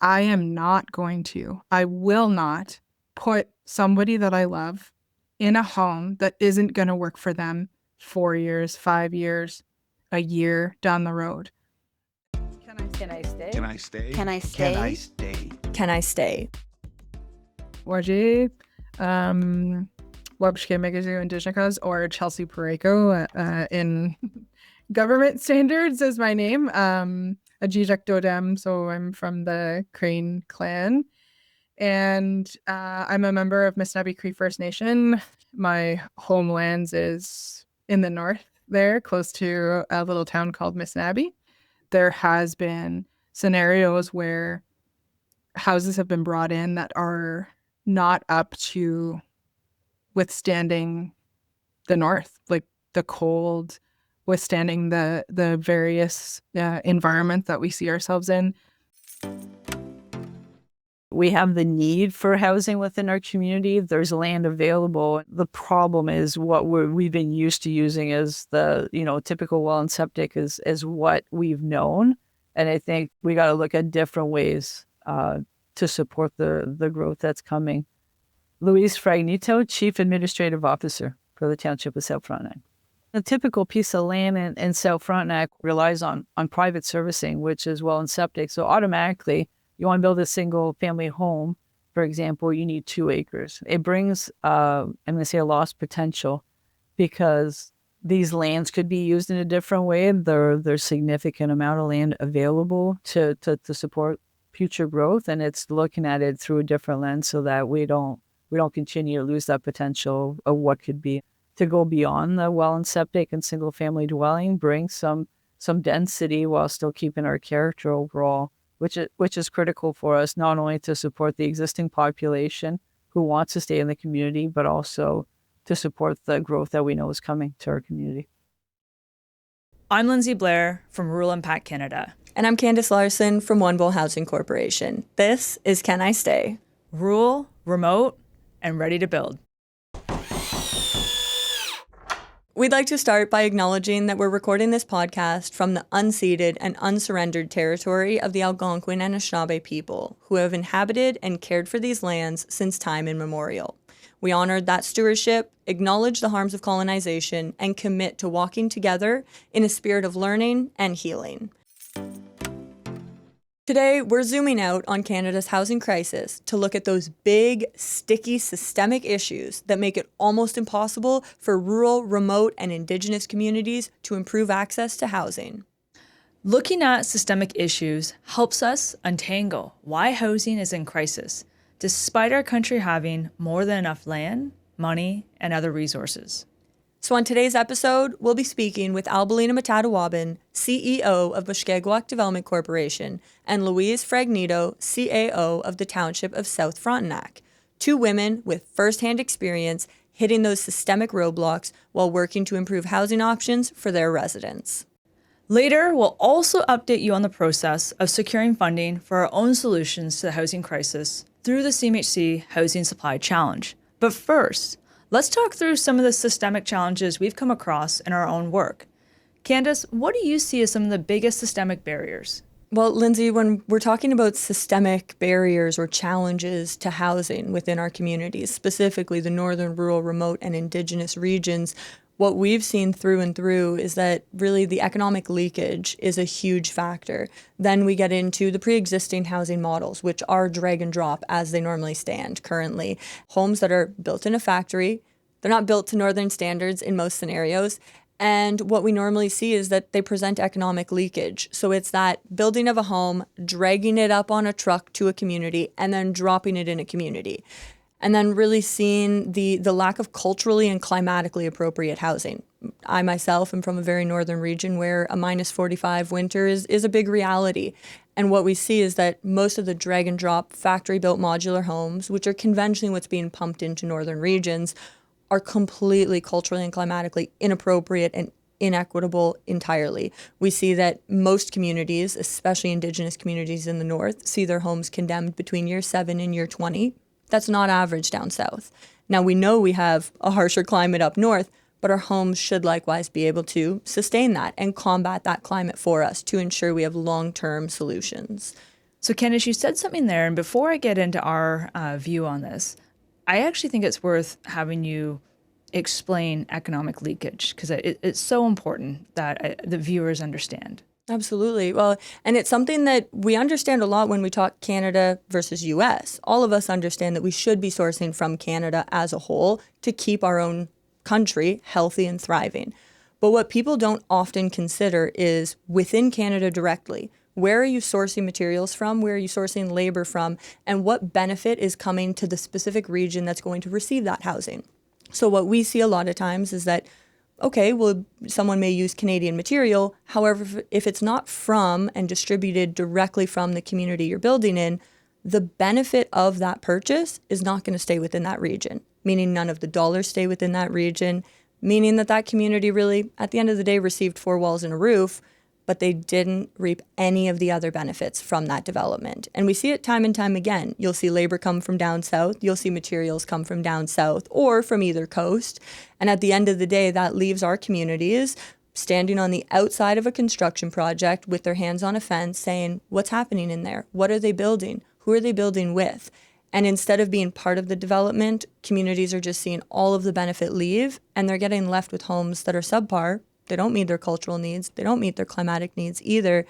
I will not put somebody that I love in a home that isn't going to work for them 4 years, 5 years, a year down the road. Can I stay? Can I stay? Can I stay? Can I stay? Can I stay? Waji, Mushkegowuk Development or Chelsea Pareko in government standards is my name. Ajijak Dodem, so I'm from the Crane clan. And I'm a member of Missinaba Cree First Nation. My homelands is in the north there, close to a little town called Missinaba. There has been scenarios where houses have been brought in that are not up to withstanding the north, like the cold, withstanding the various environments that we see ourselves in. We have the need for housing within our community. There's land available. The problem is what we've been used to using as the, typical well and septic is what we've known. And I think we got to look at different ways to support the growth that's coming. Louise Fragnito, Chief Administrative Officer for the Township of South Frontenac. A typical piece of land in South Frontenac relies on private servicing, which is well and septic. So automatically, you want to build a single family home, for example, you need 2 acres. It brings, I'm going to say, a lost potential because these lands could be used in a different way. There's significant amount of land available to support future growth, and it's looking at it through a different lens so that we don't continue to lose that potential of what could be to go beyond the well and septic and single family dwelling, bring some density while still keeping our character overall, which is critical for us, not only to support the existing population who wants to stay in the community, but also to support the growth that we know is coming to our community. I'm Lindsay Blair from Rural Unpack Canada. And I'm Candace Larson from One Bowl Housing Corporation. This is Can I Stay? Rural, remote, and ready to build. We'd like to start by acknowledging that we're recording this podcast from the unceded and unsurrendered territory of the Algonquin and Anishinaabe people who have inhabited and cared for these lands since time immemorial. We honor that stewardship, acknowledge the harms of colonization, and commit to walking together in a spirit of learning and healing. Today, we're zooming out on Canada's housing crisis to look at those big, sticky, systemic issues that make it almost impossible for rural, remote, and Indigenous communities to improve access to housing. Looking at systemic issues helps us untangle why housing is in crisis, despite our country having more than enough land, money, and other resources. So on today's episode, we'll be speaking with Albalina Metatawabin, CEO of Mushkegowuk Development Corporation, and Louise Fragnito, CAO of the Township of South Frontenac, 2 women with first-hand experience hitting those systemic roadblocks while working to improve housing options for their residents. Later, we'll also update you on the process of securing funding for our own solutions to the housing crisis through the CMHC Housing Supply Challenge. But first, let's talk through some of the systemic challenges we've come across in our own work. Candace, what do you see as some of the biggest systemic barriers? Well, Lindsay, when we're talking about systemic barriers or challenges to housing within our communities, specifically the northern, rural, remote, and Indigenous regions, what we've seen through and through is that really the economic leakage is a huge factor. Then we get into the pre-existing housing models, which are drag and drop as they normally stand currently. Homes that are built in a factory, they're not built to northern standards in most scenarios. And what we normally see is that they present economic leakage. So it's that building of a home, dragging it up on a truck to a community, and then dropping it in a community. And then really seeing the lack of culturally and climatically appropriate housing. I myself am from a very northern region where a -45 winter is a big reality. And what we see is that most of the drag and drop factory-built modular homes, which are conventionally what's being pumped into northern regions, are completely culturally and climatically inappropriate and inequitable entirely. We see that most communities, especially Indigenous communities in the north, see their homes condemned between year 7 and year 20. That's not average down south. Now, we know we have a harsher climate up north, but our homes should likewise be able to sustain that and combat that climate for us to ensure we have long-term solutions. So Candace, you said something there, and before I get into our view on this, I actually think it's worth having you explain economic leakage, because it's so important that the viewers understand. Absolutely. Well, and it's something that we understand a lot when we talk Canada versus US. All of us understand that we should be sourcing from Canada as a whole to keep our own country healthy and thriving. But what people don't often consider is within Canada directly, where are you sourcing materials from? Where are you sourcing labor from? And what benefit is coming to the specific region that's going to receive that housing? So what we see a lot of times is that, okay, well, someone may use Canadian material. However, if it's not from and distributed directly from the community you're building in, the benefit of that purchase is not going to stay within that region, meaning none of the dollars stay within that region, meaning that that community really, at the end of the day, received 4 walls and a roof, but they didn't reap any of the other benefits from that development. And we see it time and time again. You'll see labor come from down south. You'll see materials come from down south or from either coast. And at the end of the day, that leaves our communities standing on the outside of a construction project with their hands on a fence saying, what's happening in there? What are they building? Who are they building with? And instead of being part of the development, communities are just seeing all of the benefit leave, and they're getting left with homes that are subpar. They don't meet their cultural needs. They don't meet their climatic needs either.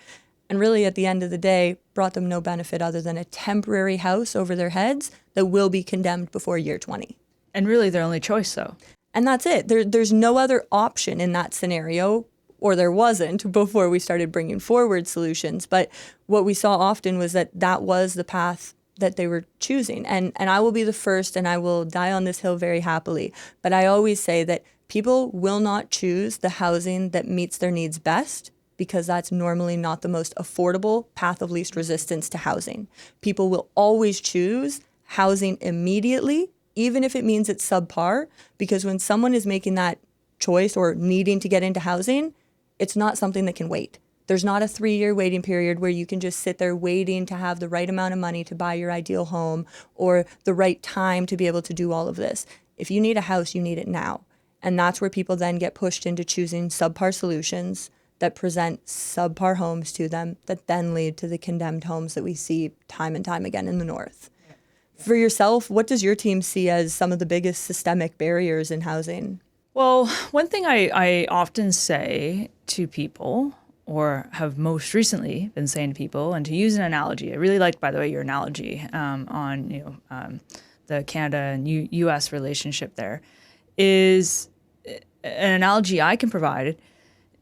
And really, at the end of the day, brought them no benefit other than a temporary house over their heads that will be condemned before year 20. And really their only choice, though. And that's it. There's no other option in that scenario, or there wasn't before we started bringing forward solutions. But what we saw often was that that was the path that they were choosing. And I will be the first, and I will die on this hill very happily. But I always say that people will not choose the housing that meets their needs best, because that's normally not the most affordable path of least resistance to housing. People will always choose housing immediately, even if it means it's subpar, because when someone is making that choice or needing to get into housing, it's not something that can wait. There's not a 3-year waiting period where you can just sit there waiting to have the right amount of money to buy your ideal home or the right time to be able to do all of this. If you need a house, you need it now. And that's where people then get pushed into choosing subpar solutions that present subpar homes to them that then lead to the condemned homes that we see time and time again in the North. For yourself, what does your team see as some of the biggest systemic barriers in housing? Well, one thing I often say to people, or have most recently been saying to people, and to use an analogy, I really liked, by the way, your analogy on the Canada and U.S. relationship there, is an analogy I can provide.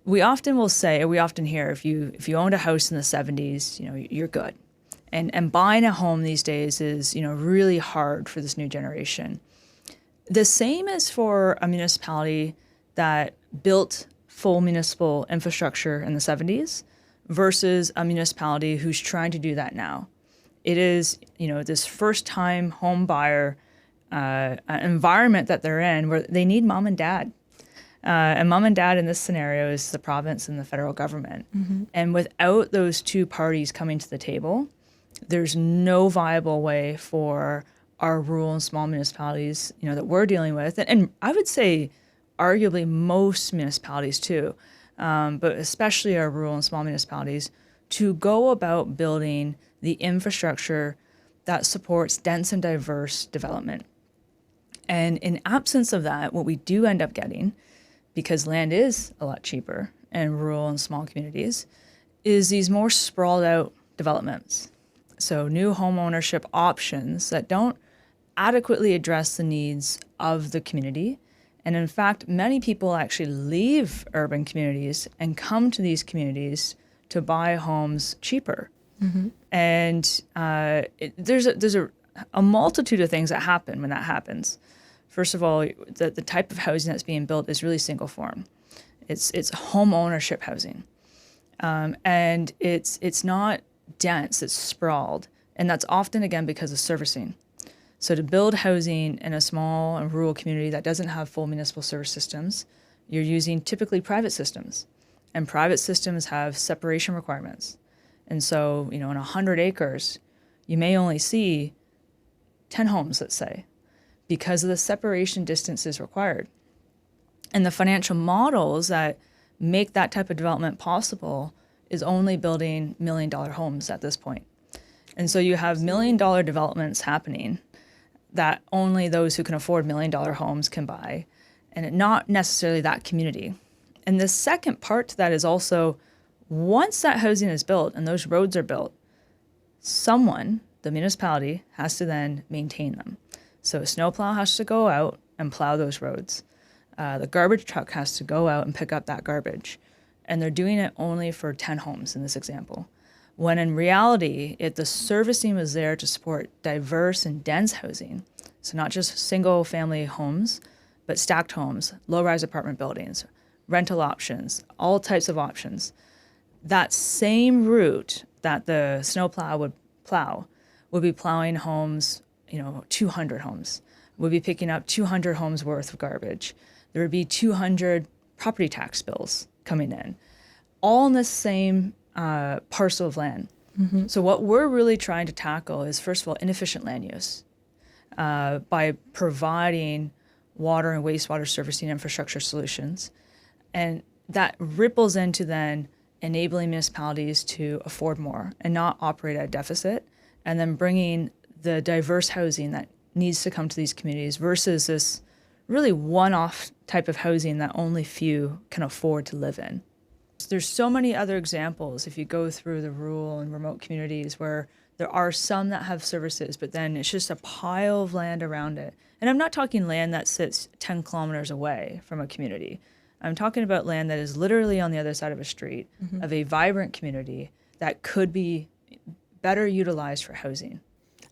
We often will say, or we often hear, if you owned a house in the 70s, you're good. And buying a home these days is, really hard for this new generation. The same is for a municipality that built full municipal infrastructure in the 70s versus a municipality who's trying to do that now. It is, this first-time home buyer environment that they're in where they need mom and dad. And mom and dad in this scenario is the province and the federal government. Mm-hmm. And without those two parties coming to the table, there's no viable way for our rural and small municipalities, that we're dealing with. And I would say arguably most municipalities too, but especially our rural and small municipalities, to go about building the infrastructure that supports dense and diverse development. And in absence of that, what we do end up getting, because land is a lot cheaper in rural and small communities, is these more sprawled out developments. So new home ownership options that don't adequately address the needs of the community. And in fact, many people actually leave urban communities and come to these communities to buy homes cheaper. Mm-hmm. And there's a multitude of things that happen when that happens. First of all, the type of housing that's being built is really single form. It's home ownership housing. And it's not dense, it's sprawled. And that's often, again, because of servicing. So to build housing in a small and rural community that doesn't have full municipal service systems, you're using typically private systems. And private systems have separation requirements. And so, in 100 acres, you may only see 10 homes, let's say, because of the separation distances required. And the financial models that make that type of development possible is only building $1 million homes at this point. And so you have $1 million developments happening that only those who can afford $1 million homes can buy, and not necessarily that community. And the second part to that is also, once that housing is built and those roads are built, someone, the municipality, has to then maintain them. So a snowplow has to go out and plow those roads. The garbage truck has to go out and pick up that garbage. And they're doing it only for 10 homes in this example. When in reality, the servicing was there to support diverse and dense housing. So not just single family homes, but stacked homes, low-rise apartment buildings, rental options, all types of options. That same route that the snowplow would plow would be plowing homes, 200 homes, would be picking up 200 homes worth of garbage. There would be 200 property tax bills coming in, all in the same parcel of land. Mm-hmm. So what we're really trying to tackle is, first of all, inefficient land use by providing water and wastewater servicing infrastructure solutions. And that ripples into then enabling municipalities to afford more and not operate at a deficit, and then bringing the diverse housing that needs to come to these communities versus this really one-off type of housing that only few can afford to live in. There's so many other examples if you go through the rural and remote communities where there are some that have services, but then it's just a pile of land around it. And I'm not talking land that sits 10 kilometers away from a community. I'm talking about land that is literally on the other side of a street of a vibrant community that could be better utilized for housing.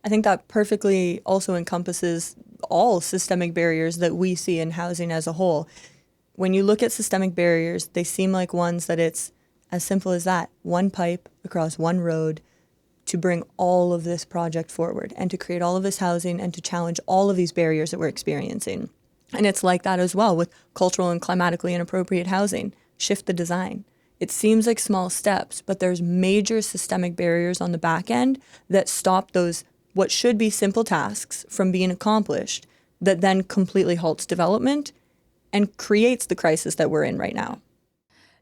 I think that perfectly also encompasses all systemic barriers that we see in housing as a whole. When you look at systemic barriers, they seem like ones that it's as simple as that, one pipe across one road to bring all of this project forward and to create all of this housing and to challenge all of these barriers that we're experiencing. And it's like that as well with cultural and climatically inappropriate housing. Shift the design. It seems like small steps, but there's major systemic barriers on the back end that stop those what should be simple tasks from being accomplished, that then completely halts development and creates the crisis that we're in right now.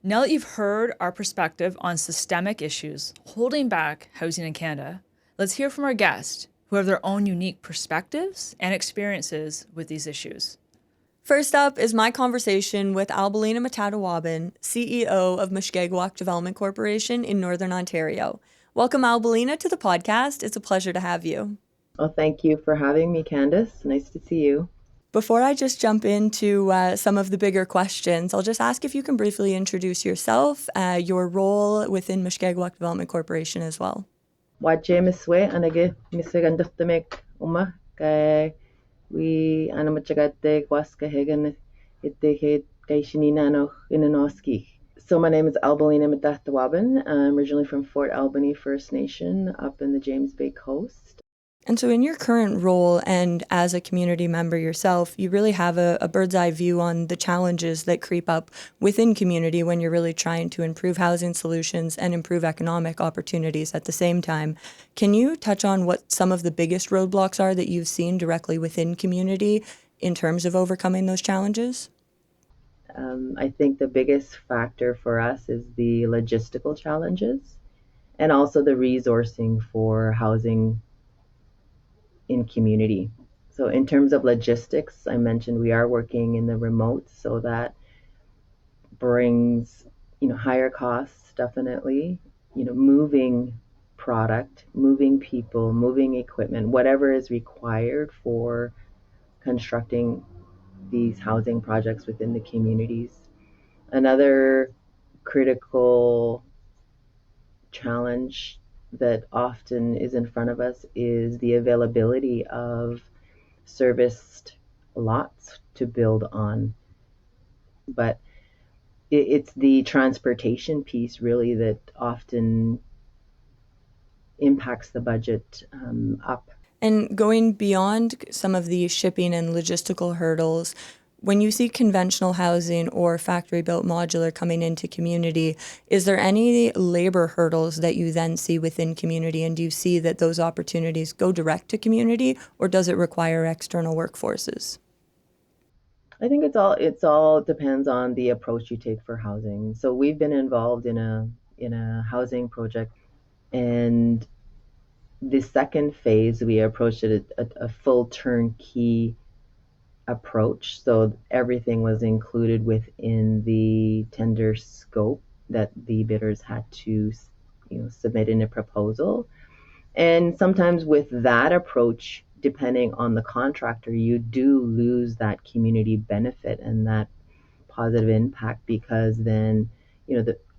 Now that you've heard our perspective on systemic issues holding back housing in Canada, let's hear from our guests who have their own unique perspectives and experiences with these issues. First up is my conversation with Albalina Metatawabin, CEO of Mushkegowuk Development Corporation in Northern Ontario. Welcome, Albalina, to the podcast. It's a pleasure to have you. Well, thank you for having me, Candace. Nice to see you. Before I just jump into some of the bigger questions, I'll just ask if you can briefly introduce yourself, your role within Mushkegowuk Development Corporation as well. Wache miswe anage miswegandastamek uma kay we anamachagate waska hegan iteke kaishinina no inanoski. So my name is Albalina Metatawabin. I'm originally from Fort Albany First Nation up in the James Bay coast. And so in your current role and as a community member yourself, you really have a bird's eye view on the challenges that creep up within community when you're really trying to improve housing solutions and improve economic opportunities at the same time. Can you touch on what some of the biggest roadblocks are that you've seen directly within community in terms of overcoming those challenges? I think the biggest factor for us is the logistical challenges and also the resourcing for housing in community. So in terms of logistics, I mentioned we are working in the remote, so that brings, higher costs, definitely, moving product, moving people, moving equipment, whatever is required for constructing these housing projects within the communities. Another critical challenge that often is in front of us is the availability of serviced lots to build on. But it's the transportation piece really that often impacts the budget up. And going beyond some of the shipping and logistical hurdles, when you see conventional housing or factory-built modular coming into community, is there any labor hurdles that you then see within community? And do you see that those opportunities go direct to community, or does it require external workforces? I think it's all depends on the approach you take for housing. So we've been involved in a housing project, and the second phase, we approached it a full turnkey approach. So everything was included within the tender scope that the bidders had to, submit in a proposal. And sometimes with that approach, depending on the contractor, you do lose that community benefit and that positive impact, because then,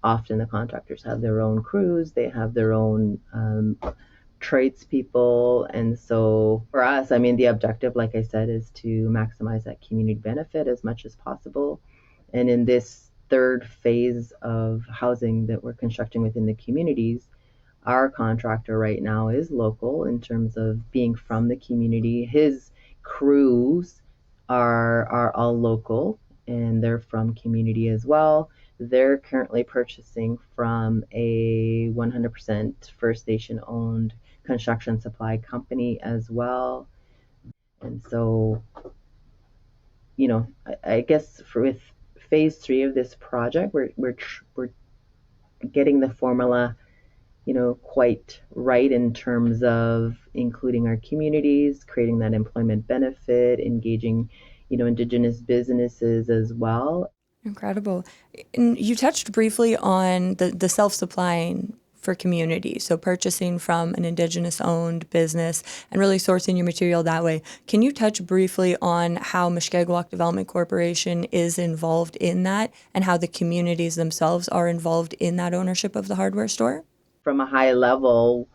often the contractors have their own crews, they have their own tradespeople. And so for us, the objective, like I said, is to maximize that community benefit as much as possible. And in this third phase of housing that we're constructing within the communities, our contractor right now is local in terms of being from the community. His crews are all local and they're from community as well. They're currently purchasing from a 100% First Nation owned construction supply company as well. And so, I guess with phase 3 of this project, we're getting the formula, quite right in terms of including our communities, creating that employment benefit, engaging, Indigenous businesses as well. Incredible. And you touched briefly on the self-supplying for community, so purchasing from an Indigenous-owned business and really sourcing your material that way. Can you touch briefly on how Mushkegowuk Development Corporation is involved in that and how the communities themselves are involved in that ownership of the hardware store? From a high level,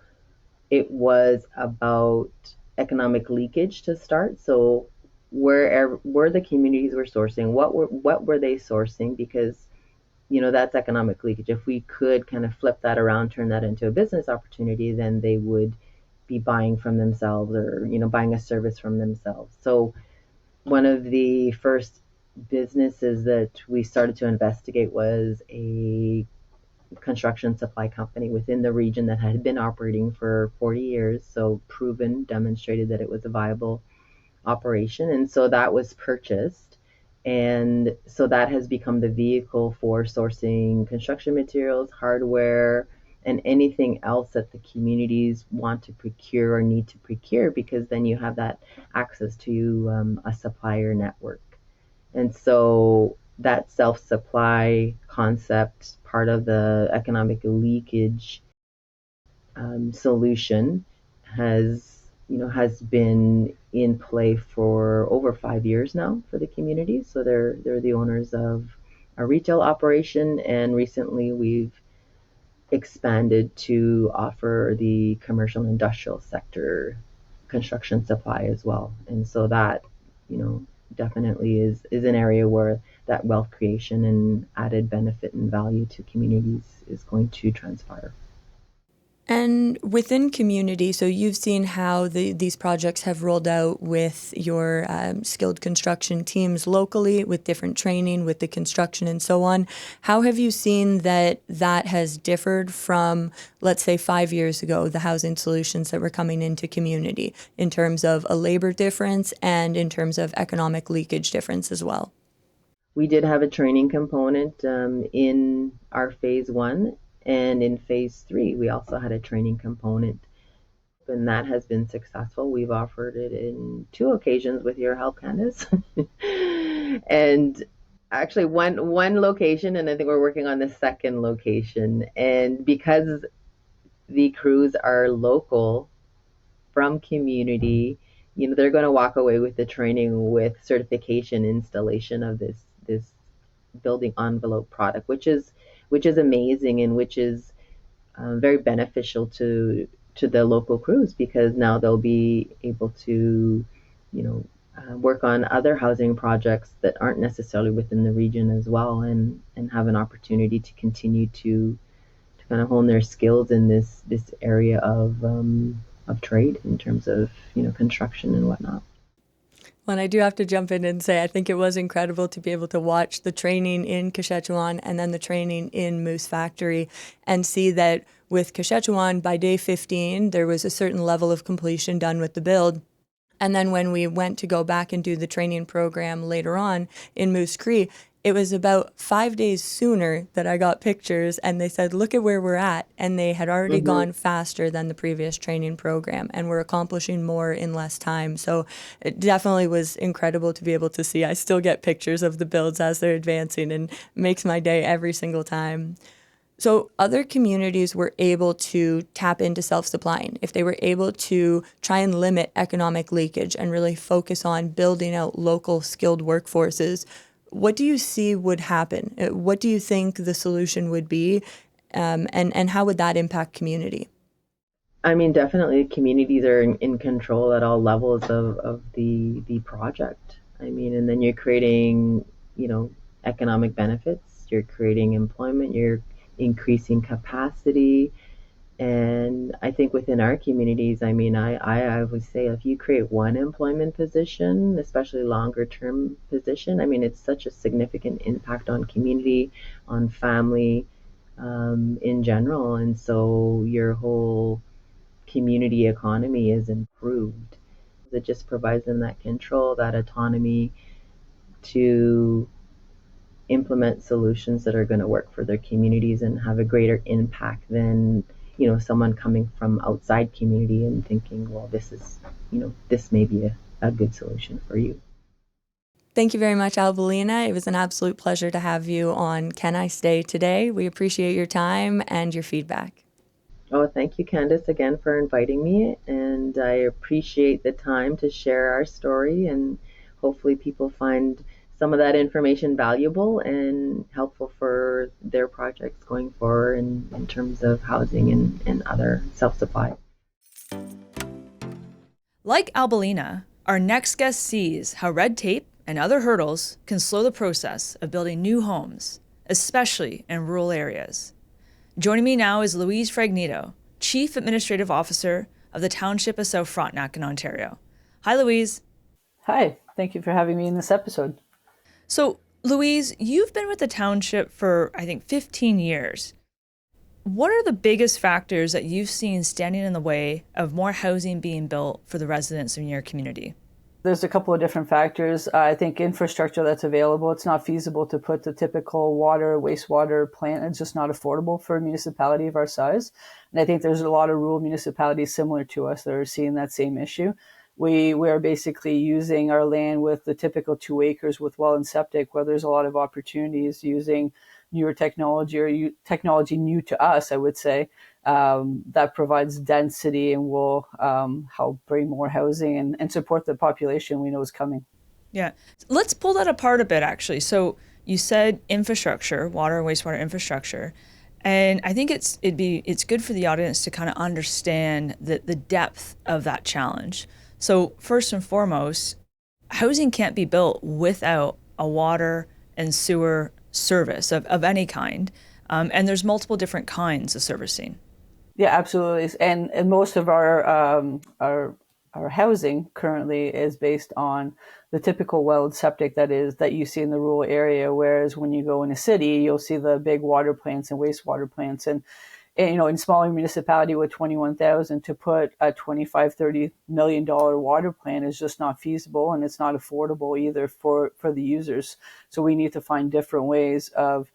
it was about economic leakage to start. So where the communities were sourcing, what were they sourcing? Because that's economic leakage. If we could kind of flip that around, turn that into a business opportunity, then they would be buying from themselves or buying a service from themselves. So one of the first businesses that we started to investigate was a construction supply company within the region that had been operating for 40 years. So proven, demonstrated that it was a viable operation. And so that was purchased. And so that has become the vehicle for sourcing construction materials, hardware, and anything else that the communities want to procure or need to procure, because then you have that access to a supplier network. And so that self-supply concept, part of the economic leakage solution, has been in play for over 5 years now for the community. So they're the owners of a retail operation, and recently we've expanded to offer the commercial and industrial sector construction supply as well. And so that, definitely is an area where that wealth creation and added benefit and value to communities is going to transpire. And within community, so you've seen how these projects have rolled out with your skilled construction teams locally, with different training, with the construction and so on. How have you seen that has differed from, let's say, 5 years ago, the housing solutions that were coming into community, in terms of a labor difference and in terms of economic leakage difference as well? We did have a training component in our phase 1. And in phase 3, we also had a training component, and that has been successful. We've offered it in 2 occasions with your help, Candace. And actually one location, and I think we're working on the second location. And because the crews are local from community, they're going to walk away with the training with certification installation of this building envelope product, which is amazing, and which is very beneficial to the local crews, because now they'll be able to, work on other housing projects that aren't necessarily within the region as well, and have an opportunity to continue to kind of hone their skills in this area of trade in terms of construction and whatnot. Well, and I do have to jump in and say I think it was incredible to be able to watch the training in Kashechewan and then the training in Moose Factory, and see that with Kashechewan, by day 15, there was a certain level of completion done with the build. And then when we went to go back and do the training program later on in Moose Cree, It was about 5 days sooner that I got pictures, and they said, look at where we're at. And they had already gone faster than the previous training program and were accomplishing more in less time. So it definitely was incredible to be able to see. I still get pictures of the builds as they're advancing, and it makes my day every single time. So other communities were able to tap into self-supplying if they were able to try and limit economic leakage and really focus on building out local skilled workforces. What do you see would happen? What do you think the solution would be, and how would that impact community? I mean, definitely communities are in control at all levels of the project. I mean, and then you're creating, economic benefits, you're creating employment, you're increasing capacity. And I think within our communities, I mean, I would say if you create one employment position, especially longer term position, I mean, it's such a significant impact on community, on family, in general. And so your whole community economy is improved. It just provides them that control, that autonomy to implement solutions that are going to work for their communities and have a greater impact than someone coming from outside community and thinking, well, this may be a good solution for you. Thank you very much, Albalina. It was an absolute pleasure to have you on Can I Stay today. We appreciate your time and your feedback. Oh, thank you, Candace, again for inviting me. And I appreciate the time to share our story, and hopefully people find some of that information valuable and helpful for their projects going forward in terms of housing and other self-supply. Like Albalina, our next guest sees how red tape and other hurdles can slow the process of building new homes, especially in rural areas. Joining me now is Louise Fragnito, Chief Administrative Officer of the Township of South Frontenac in Ontario. Hi, Louise. Hi, thank you for having me in this episode. So, Louise, you've been with the township for, I think, 15 years. What are the biggest factors that you've seen standing in the way of more housing being built for the residents in your community? There's a couple of different factors. I think infrastructure that's available, it's not feasible to put the typical water, wastewater plant. It's just not affordable for a municipality of our size. And I think there's a lot of rural municipalities similar to us that are seeing that same issue. We are basically using our land with the typical 2 acres with well and septic, where there's a lot of opportunities using newer technology or technology new to us, I would say, that provides density and will help bring more housing and support the population we know is coming. Yeah. Let's pull that apart a bit, actually. So you said infrastructure, water and wastewater infrastructure. And I think it's good for the audience to kind of understand the depth of that challenge. So first and foremost, housing can't be built without a water and sewer service of any kind. And there's multiple different kinds of servicing. Yeah, absolutely. And most of our housing currently is based on the typical well septic that you see in the rural area. Whereas when you go in a city, you'll see the big water plants and wastewater plants. And in smaller municipality with 21,000 to put a $25-30 million water plant is just not feasible, and it's not affordable either for the users. So we need to find different ways of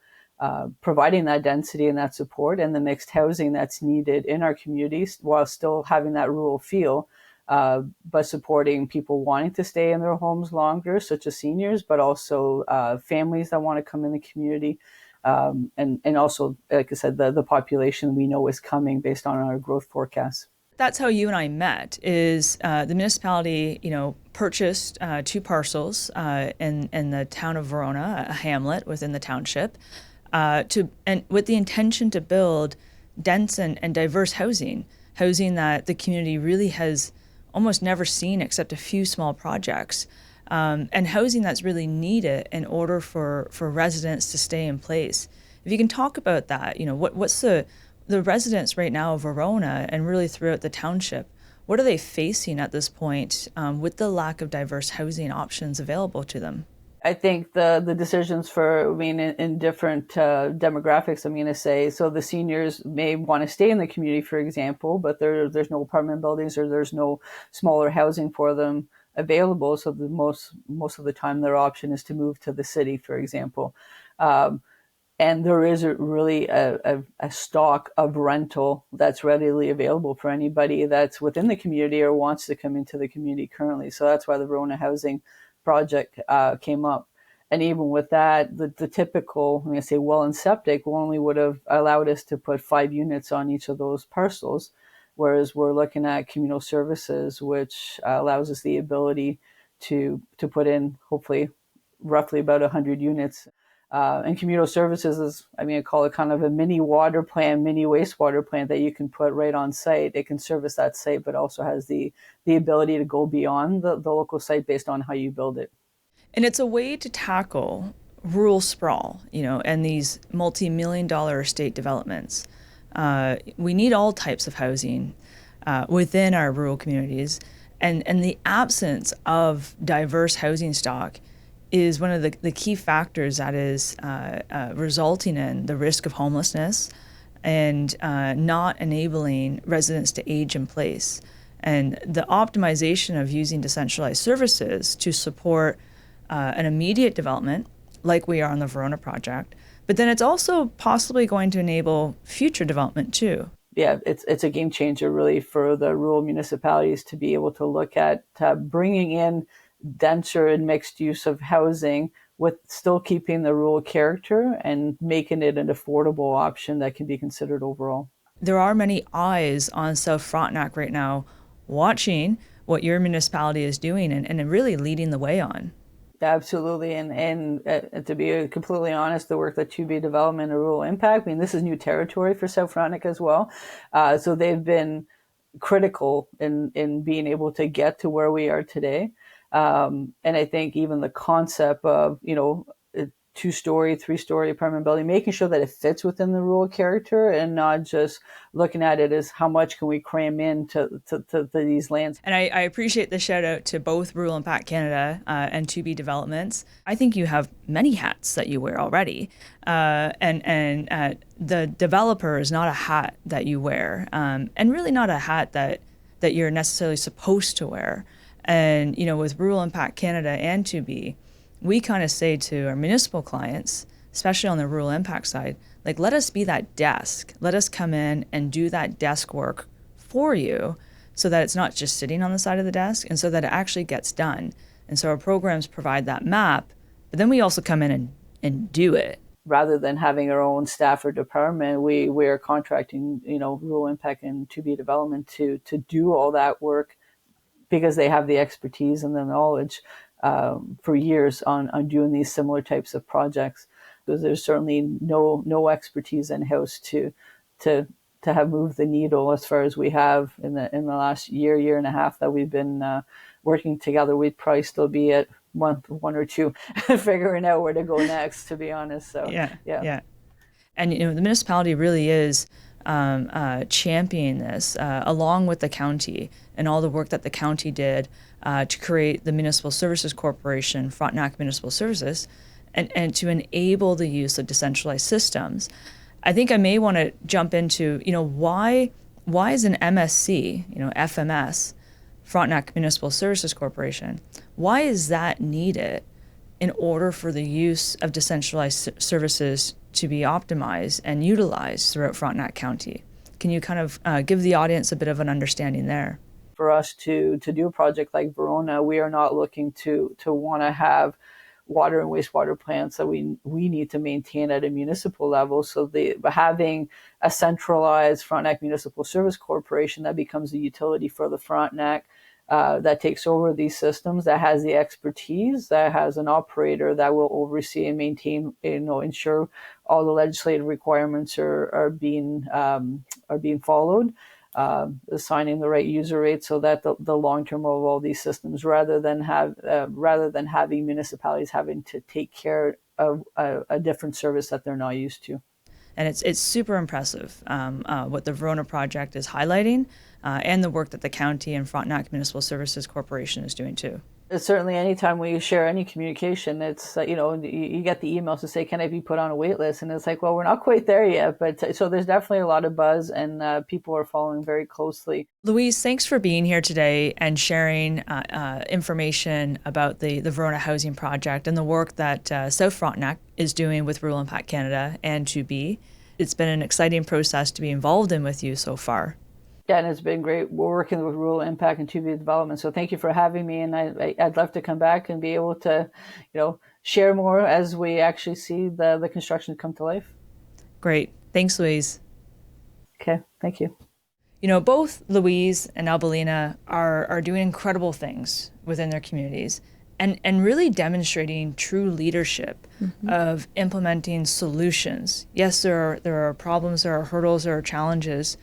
providing that density and that support and the mixed housing that's needed in our communities while still having that rural feel, but supporting people wanting to stay in their homes longer, such as seniors, but also families that want to come in the community. And also, like I said, the population we know is coming based on our growth forecasts. That's how you and I met. Is the municipality, purchased 2 parcels in the town of Verona, a hamlet within the township, and with the intention to build dense and diverse housing that the community really has almost never seen except a few small projects. And housing that's really needed in order for residents to stay in place. If you can talk about that, what's the residents right now of Verona and really throughout the township, what are they facing at this point with the lack of diverse housing options available to them? I think the decisions in different demographics, I'm going to say, so the seniors may want to stay in the community, for example, but there's no apartment buildings or there's no smaller housing for them available. So the most of the time their option is to move to the city, for example. And there is really a stock of rental that's readily available for anybody that's within the community or wants to come into the community currently. So that's why the Verona Housing Project came up. And even with that, the typical, I'm going to say well and septic only would have allowed us to put 5 units on each of those parcels, whereas we're looking at communal services, which allows us the ability to put in hopefully roughly about 100 units. And communal services is, I call it kind of a mini water plant, mini wastewater plant that you can put right on site. It can service that site, but also has the ability to go beyond the local site based on how you build it. And it's a way to tackle rural sprawl, and these multi-million-dollar estate developments. We need all types of housing within our rural communities, and the absence of diverse housing stock is one of the key factors that is resulting in the risk of homelessness and not enabling residents to age in place. And the optimization of using decentralized services to support an immediate development, like we are on the Verona project, but then it's also possibly going to enable future development too. Yeah, it's a game changer really for the rural municipalities to be able to look at bringing in denser and mixed use of housing with still keeping the rural character and making it an affordable option that can be considered overall. There are many eyes on South Frontenac right now watching what your municipality is doing and really leading the way on. Absolutely. And to be completely honest, the work that 2B Development and Rural Impact, this is new territory for South Frontenac as well. So they've been critical in being able to get to where we are today. And I think even the concept of, a 2-story, 3-story apartment building, making sure that it fits within the rural character and not just looking at it as how much can we cram into to these lands. And I appreciate the shout out to both Rural Impact Canada and 2B Developments. I think you have many hats that you wear already. And the developer is not a hat that you wear, and really not a hat that you're necessarily supposed to wear. And, with Rural Impact Canada and 2B, we kind of say to our municipal clients, especially on the rural impact side, like, let us be that desk. Let us come in and do that desk work for you so that it's not just sitting on the side of the desk and so that it actually gets done. And so our programs provide that map, but then we also come in and do it. Rather than having our own staff or department, we're contracting, Rural Impact and 2B Development to do all that work because they have the expertise and the knowledge for years on doing these similar types of projects. Because there's certainly no expertise in-house to have moved the needle as far as we have in the last year and a half that we've been working together. We'd probably still be at one or two figuring out where to go next, to be honest. So yeah. And the municipality really is championing this along with the county and all the work that the county did to create the Municipal Services Corporation, Frontenac Municipal Services, and to enable the use of decentralized systems. I think I may want to jump into, why is an MSC, FMS, Frontenac Municipal Services Corporation, why is that needed in order for the use of decentralized services to be optimized and utilized throughout Frontenac County? Can you kind of give the audience a bit of an understanding there? For us to do a project like Verona, we are not looking to want to have water and wastewater plants that we need to maintain at a municipal level. So having a centralized Frontenac Municipal Service Corporation that becomes a utility for the Frontenac, that takes over these systems, that has the expertise, that has an operator that will oversee and maintain, ensure all the legislative requirements are being followed, assigning the right user rate so that the long term of all these systems, rather than having municipalities having to take care of a different service that they're not used to. And it's super impressive what the Verona project is highlighting and the work that the county and Frontenac Municipal Services Corporation is doing too. Certainly, anytime we share any communication, it's, you get the emails to say, can I be put on a wait list? And it's like, well, we're not quite there yet. But so there's definitely a lot of buzz, and people are following very closely. Louise, thanks for being here today and sharing information about the Verona Housing Project and the work that South Frontenac is doing with Rural Impact Canada and 2B. It's been an exciting process to be involved in with you so far. Yeah, and it's been great. We're working with Rural Impact and 2B Development. So thank you for having me. And I'd love to come back and be able to, share more as we actually see the construction come to life. Great. Thanks, Louise. Okay, thank you. Both Louise and Albalina are doing incredible things within their communities and really demonstrating true leadership of implementing solutions. Yes, there are problems, there are hurdles, there are challenges,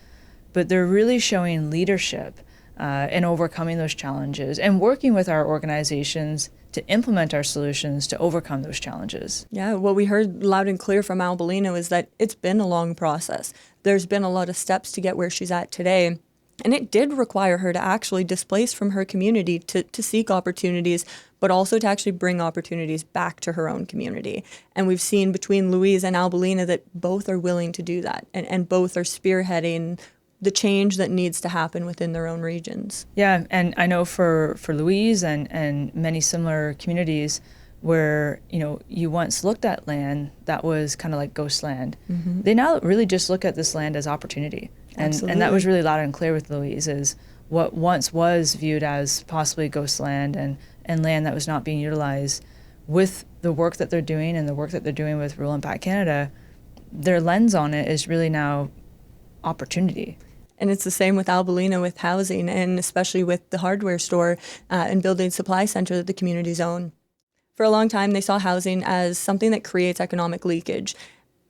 but they're really showing leadership in overcoming those challenges and working with our organizations to implement our solutions to overcome those challenges. Yeah, what we heard loud and clear from Albalina is that it's been a long process. There's been a lot of steps to get where she's at today. And it did require her to actually displace from her community to seek opportunities, but also to actually bring opportunities back to her own community. And we've seen between Louise and Albalina that both are willing to do that, and both are spearheading the change that needs to happen within their own regions. Yeah, and I know for Louise and many similar communities where, you once looked at land that was kind of like ghost land, they now really just look at this land as opportunity. And that was really loud and clear with Louise, is what once was viewed as possibly ghost land and land that was not being utilized. With the work that they're doing and the work that they're doing with Rural Impact Canada, their lens on it is really now opportunity. And it's the same with Albalina with housing, and especially with the hardware store and building supply center that the communities own. For a long time, they saw housing as something that creates economic leakage,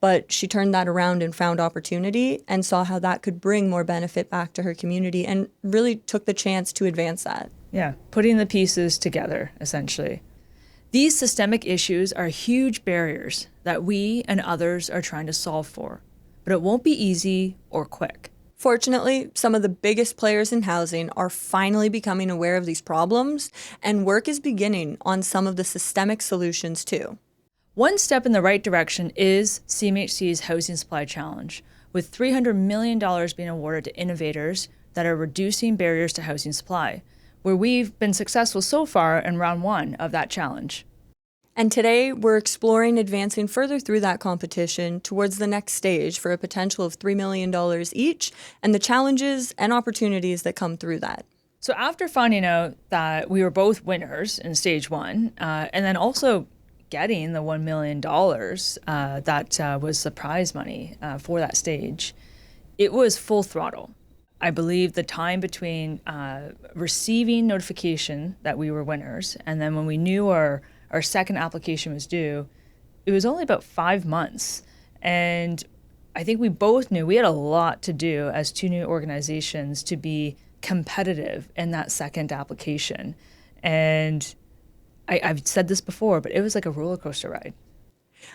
but she turned that around and found opportunity and saw how that could bring more benefit back to her community and really took the chance to advance that. Yeah, putting the pieces together, essentially. These systemic issues are huge barriers that we and others are trying to solve for, but it won't be easy or quick. Fortunately, some of the biggest players in housing are finally becoming aware of these problems, and work is beginning on some of the systemic solutions too. One step in the right direction is CMHC's Housing Supply Challenge, with $300 million being awarded to innovators that are reducing barriers to housing supply, where we've been successful so far in round one of that challenge. And today, we're exploring advancing further through that competition towards the next stage for a potential of $3 million each, and the challenges and opportunities that come through that. So after finding out that we were both winners in stage one, and then also getting the $1 million that was the prize money for that stage, it was full throttle. I believe the time between receiving notification that we were winners and then when we knew our second application was due, it was only about 5 months. And I think we both knew we had a lot to do as two new organizations to be competitive in that second application. And I've said this before, but it was like a roller coaster ride.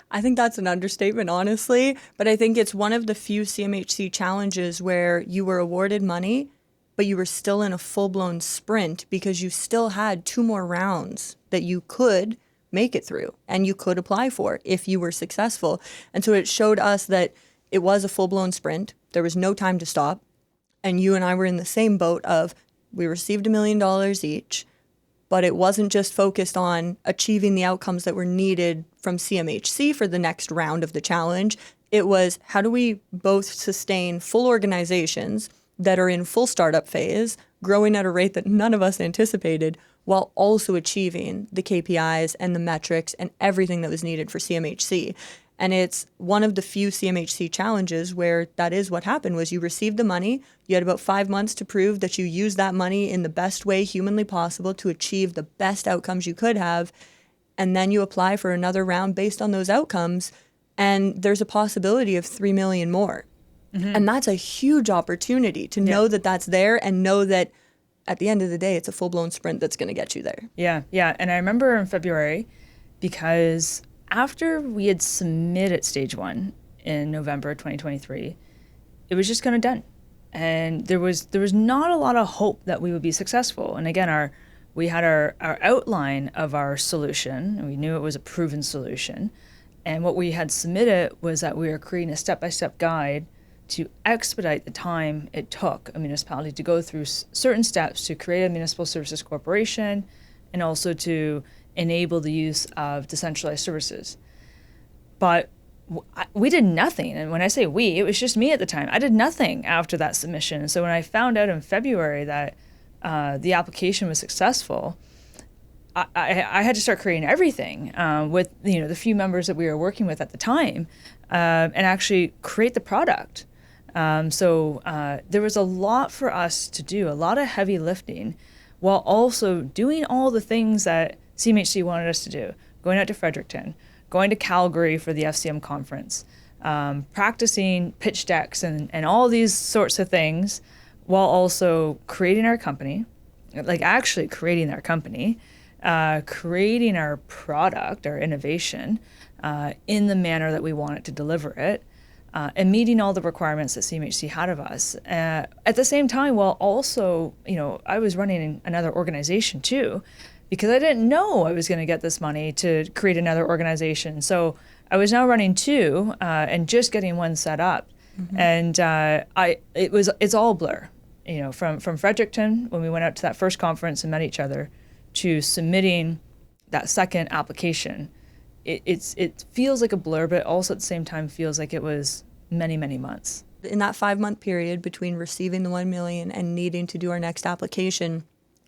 I think that's an understatement, honestly, but I think it's one of the few CMHC challenges where you were awarded money, but you were still in a full-blown sprint because you still had 2 more rounds that you could make it through and you could apply for if you were successful. And so it showed us that it was a full-blown sprint. There was no time to stop. And you and I were in the same boat of we received $1 million each, but it wasn't just focused on achieving the outcomes that were needed from CMHC for the next round of the challenge. It was how do we both sustain full organizations that are in full startup phase, growing at a rate that none of us anticipated, while also achieving the KPIs and the metrics and everything that was needed for CMHC. And it's one of the few CMHC challenges where that is what happened was you received the money, you had about 5 months to prove that you used that money in the best way humanly possible to achieve the best outcomes you could have, and then you apply for another round based on those outcomes, and there's a possibility of 3 million more. Mm-hmm. And that's a huge opportunity to know that that's there and know that at the end of the day, it's a full-blown sprint that's going to get you there. Yeah. And I remember in February, because after we had submitted stage one in November 2023, it was just kind of done. And there was not a lot of hope that we would be successful. And again, our we had our outline of our solution, and we knew it was a proven solution. And what we had submitted was that we were creating a step-by-step guide to expedite the time it took a municipality to go through certain steps to create a municipal services corporation, and also to enable the use of decentralized services. But we did nothing. And when I say we, it was just me at the time. I did nothing after that submission. So when I found out in February that the application was successful, I had to start creating everything with the few members that we were working with at the time, and actually create the product. So there was a lot for us to do, a lot of heavy lifting, while also doing all the things that CMHC wanted us to do, going out to Fredericton, going to Calgary for the FCM conference, practicing pitch decks and all these sorts of things, while also creating our company, like actually creating our company, creating our product, our innovation, in the manner that we wanted to deliver it, and meeting all the requirements that CMHC had of us. At the same time, while also, I was running another organization too, because I didn't know I was going to get this money to create another organization. So I was now running two, and just getting one set up. Mm-hmm. And it's all blur, from Fredericton, when we went out to that first conference and met each other, to submitting that second application. It feels like a blur, but also at the same time feels like it was many, many months. In that 5-month period between receiving the $1 million and needing to do our next application,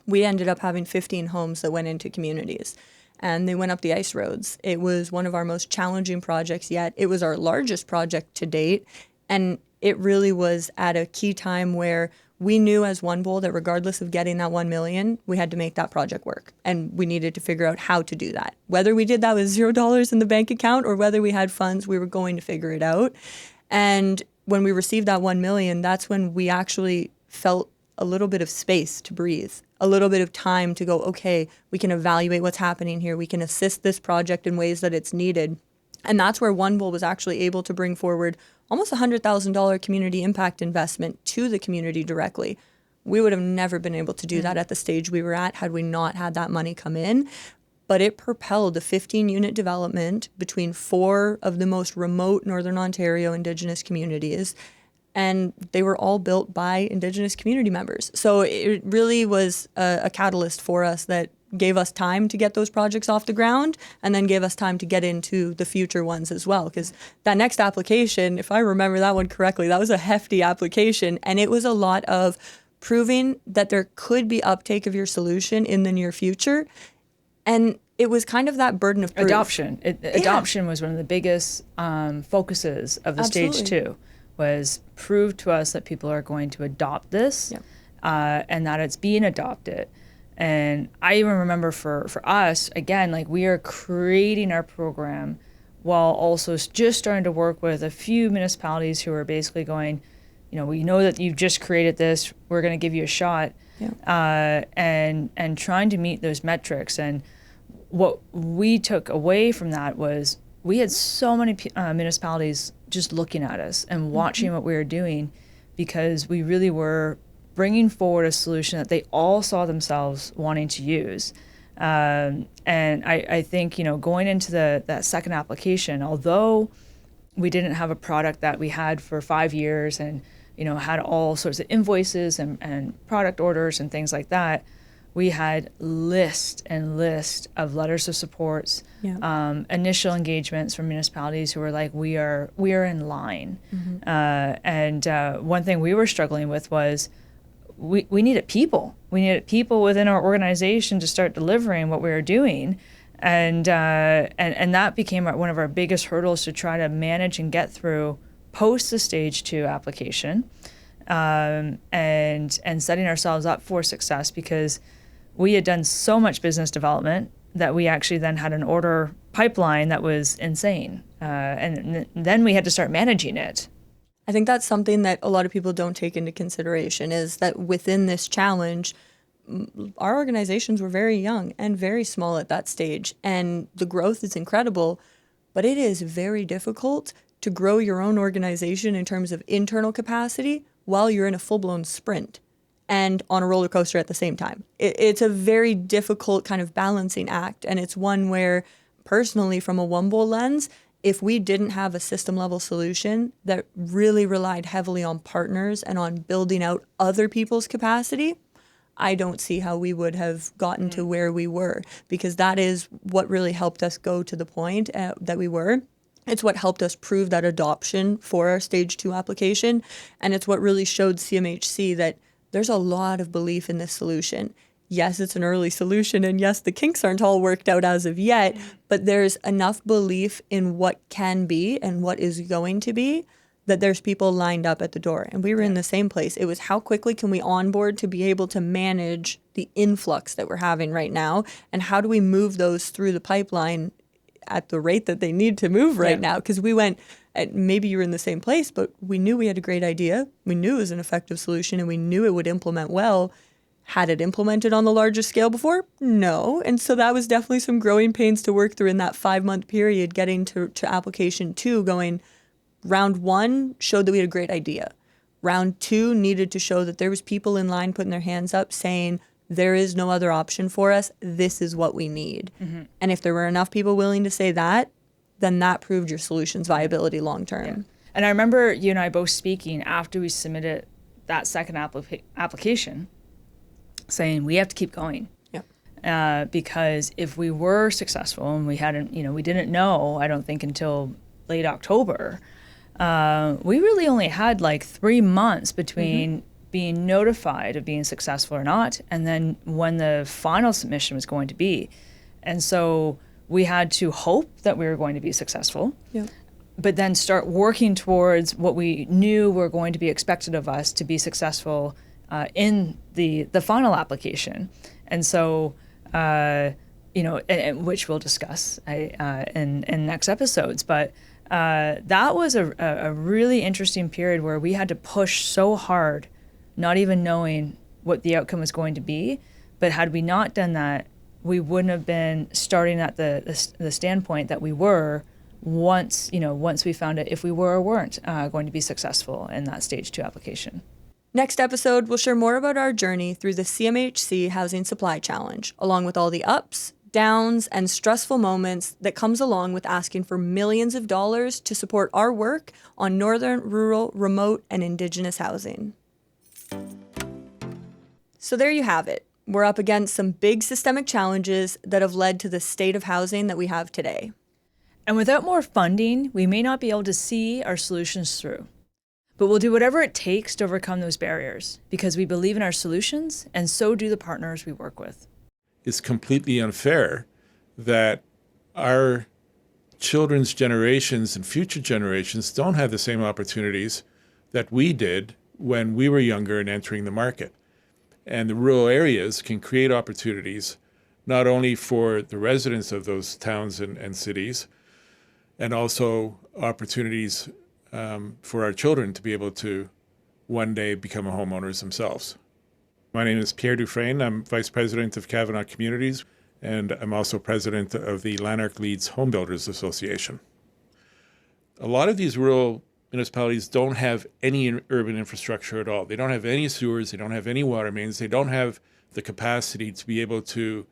we ended up having 15 homes that went into communities, and they went up the ice roads. It was one of our most challenging projects yet. It was our largest project to date, and it really was at a key time where we knew as One Bowl that regardless of getting that $1 million, we had to make that project work. And we needed to figure out how to do that. Whether we did that with $0 in the bank account or whether we had funds, we were going to figure it out. And when we received that $1 million, that's when we actually felt a little bit of space to breathe, a little bit of time to go, okay, we can evaluate what's happening here. We can assist this project in ways that it's needed. And that's where One Bowl was actually able to bring forward almost $100,000 community impact investment to the community directly. We would have never been able to do that at the stage we were at had we not had that money come in. But it propelled a 15-unit development between 4 of the most remote Northern Ontario Indigenous communities, and they were all built by Indigenous community members. So it really was a catalyst for us that gave us time to get those projects off the ground, and then gave us time to get into the future ones as well. Because that next application, if I remember that one correctly, that was a hefty application, and it was a lot of proving that there could be uptake of your solution in the near future. And it was kind of that burden of proof. Adoption. Adoption was one of the biggest focuses of the stage 2, was prove to us that people are going to adopt this, and that it's being adopted. And I even remember for us, again, like we are creating our program while also just starting to work with a few municipalities who are basically going, we know that you've just created this, we're going to give you a shot, and trying to meet those metrics. And what we took away from that was we had so many municipalities just looking at us and watching what we were doing, because we really were bringing forward a solution that they all saw themselves wanting to use. And I think, going into that second application, although we didn't have a product that we had for 5 years and, had all sorts of invoices and product orders and things like that, we had list of letters of supports, initial engagements from municipalities who were like, we are in line. And one thing we were struggling with was we needed people. We needed people within our organization to start delivering what we were doing. And that became one of our biggest hurdles to try to manage and get through post the stage 2 application, and setting ourselves up for success, because we had done so much business development that we actually then had an order pipeline that was insane. And then we had to start managing it. I think that's something that a lot of people don't take into consideration, is that within this challenge, our organizations were very young and very small at that stage. And the growth is incredible, but it is very difficult to grow your own organization in terms of internal capacity while you're in a full-blown sprint. and on a roller coaster at the same time. It's a very difficult kind of balancing act. And it's one where, personally, from a Wumble lens, if we didn't have a system level solution that really relied heavily on partners and on building out other people's capacity, I don't see how we would have gotten to where we were, because that is what really helped us go to the point that we were. It's what helped us prove that adoption for our stage 2 application. And it's what really showed CMHC that there's a lot of belief in this solution. Yes, it's an early solution, and yes, the kinks aren't all worked out as of yet, but there's enough belief in what can be and what is going to be that there's people lined up at the door. And we were in the same place. It was how quickly can we onboard to be able to manage the influx that we're having right now, and how do we move those through the pipeline at the rate that they need to move right now? Because we went, maybe you were in the same place, but we knew we had a great idea. We knew it was an effective solution, and we knew it would implement well. Had it implemented on the largest scale before? No. And so that was definitely some growing pains to work through in that 5-month period, getting to application 2, going, round 1 showed that we had a great idea. Round 2 needed to show that there was people in line putting their hands up saying, there is no other option for us. This is what we need. Mm-hmm. And if there were enough people willing to say that, then that proved your solution's viability long term. Yeah. And I remember you and I both speaking after we submitted that second application, saying we have to keep going. Because if we were successful, and we hadn't, we didn't know, I don't think until late October, we really only had like 3 months between being notified of being successful or not, and then when the final submission was going to be. And so we had to hope that we were going to be successful, but then start working towards what we knew were going to be expected of us to be successful in the final application. And so, and which we'll discuss in next episodes, but that was a really interesting period where we had to push so hard, not even knowing what the outcome was going to be. But had we not done that, we wouldn't have been starting at the standpoint that we were once we found out if we were or weren't going to be successful in that stage 2 application. Next episode, we'll share more about our journey through the CMHC Housing Supply Challenge, along with all the ups, downs, and stressful moments that comes along with asking for millions of dollars to support our work on northern, rural, remote, and Indigenous housing. So there you have it. We're up against some big systemic challenges that have led to the state of housing that we have today. And without more funding, we may not be able to see our solutions through. But we'll do whatever it takes to overcome those barriers, because we believe in our solutions, and so do the partners we work with. It's completely unfair that our children's generations and future generations don't have the same opportunities that we did when we were younger and entering the market. And the rural areas can create opportunities not only for the residents of those towns and cities, and also opportunities for our children to be able to one day become homeowners themselves. My name is Pierre Dufresne. I'm Vice President of Kavanaugh Communities, and I'm also President of the Lanark Leeds Home Builders Association. A lot of these rural municipalities don't have any urban infrastructure at all. They don't have any sewers, they don't have any water mains, they don't have the capacity to be able to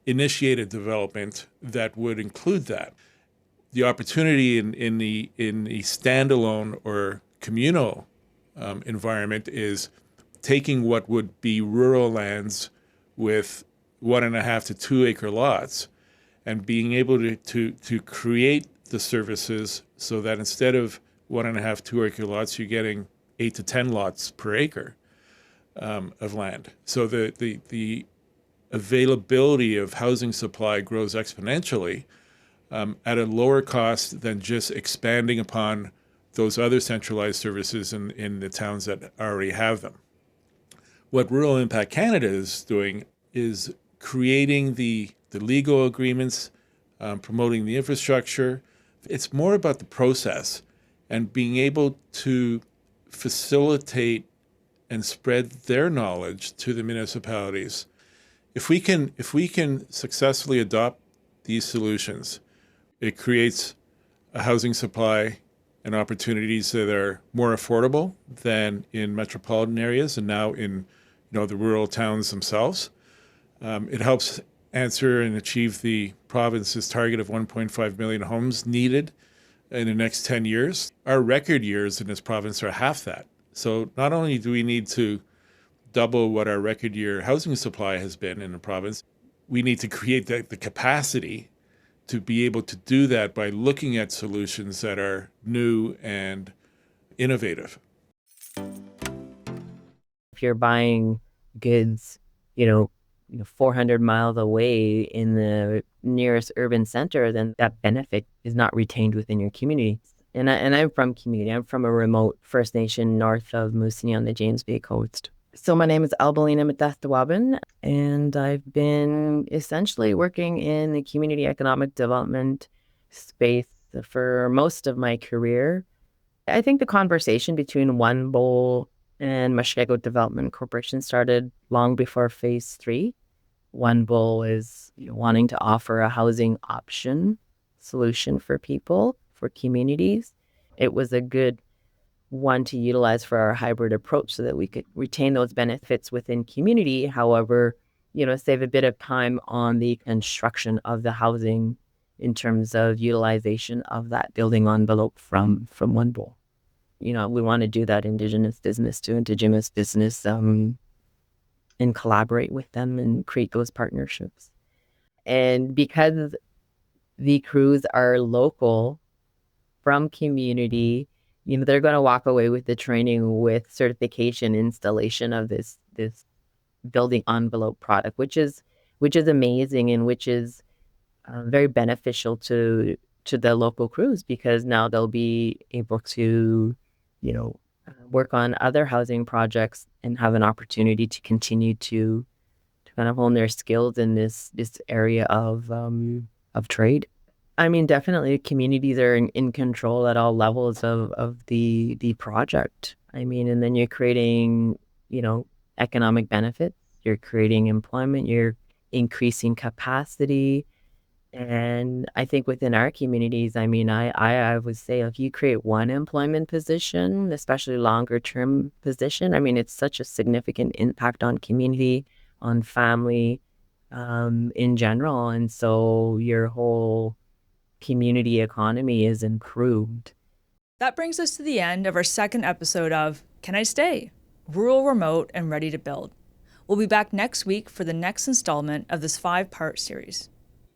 initiate a development that would include that. The opportunity in the standalone or communal environment is taking what would be rural lands with 1.5 to 2 acre lots and being able to create the services so that instead of 1.5, 2 acre lots, you're getting 8 to 10 lots per acre of land. So the availability of housing supply grows exponentially at a lower cost than just expanding upon those other centralized services in the towns that already have them. What Rural Impact Canada is doing is creating the legal agreements, promoting the infrastructure. It's more about the process and being able to facilitate and spread their knowledge to the municipalities. If we can successfully adopt these solutions, it creates a housing supply and opportunities that are more affordable than in metropolitan areas and now in the rural towns themselves. It helps answer and achieve the province's target of 1.5 million homes needed in the next 10 years. Our record years in this province are half that. So not only do we need to double what our record year housing supply has been in the province, we need to create the capacity to be able to do that by looking at solutions that are new and innovative. If you're buying goods, 400 miles away in the nearest urban center, then that benefit is not retained within your community. And I'm from community. I'm from a remote First Nation north of Moosonee on the James Bay coast. So my name is Albalina Metatawabin, and I've been essentially working in the community economic development space for most of my career. I think the conversation between One Bowl and Mushkegowuk Development Corporation started long before Phase 3. One Bowl is wanting to offer a housing option solution for people, for communities. It was a good one to utilize for our hybrid approach so that we could retain those benefits within community. However, save a bit of time on the construction of the housing in terms of utilization of that building envelope from One Bowl. We want to do that Indigenous business to Indigenous business and collaborate with them and create those partnerships. And because the crews are local from community, they're going to walk away with the training with certification installation of this building envelope product, which is amazing and which is very beneficial to the local crews, because now they'll be able to work on other housing projects and have an opportunity to continue to kind of hone their skills in this area of trade. I mean, definitely communities are in control at all levels of the project. I mean, and then you're creating, economic benefits, you're creating employment, you're increasing capacity. And I think within our communities, I mean, I would say if you create one employment position, especially longer term position, I mean, it's such a significant impact on community, on family, in general. And so your whole community economy is improved. That brings us to the end of our second episode of Can I Stay? Rural, Remote, and Ready to Build. We'll be back next week for the next installment of this 5-part series.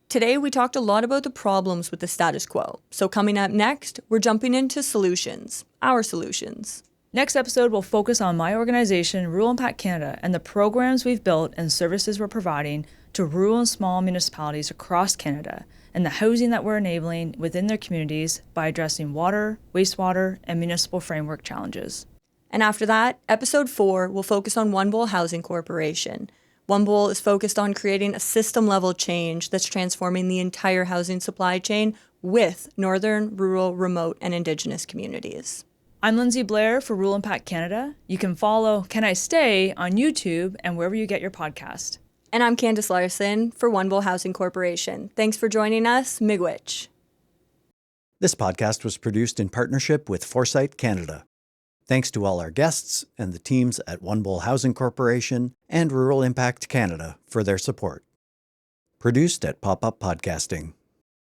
Today, we talked a lot about the problems with the status quo. So coming up next, we're jumping into solutions, our solutions. Next episode will focus on my organization, Rural Impact Canada, and the programs we've built and services we're providing to rural and small municipalities across Canada, and the housing that we're enabling within their communities by addressing water, wastewater, and municipal framework challenges. And after that, episode 4 will focus on One Bowl Housing Corporation. One Bowl is focused on creating a system-level change that's transforming the entire housing supply chain with northern, rural, remote, and Indigenous communities. I'm Lindsay Blair for Rural Impact Canada. You can follow Can I Stay on YouTube and wherever you get your podcast. And I'm Candace Larson for One Bowl Housing Corporation. Thanks for joining us. Miigwech. This podcast was produced in partnership with Foresight Canada. Thanks to all our guests and the teams at One Bowl Housing Corporation and Rural Impact Canada for their support. Produced at Pop-Up Podcasting.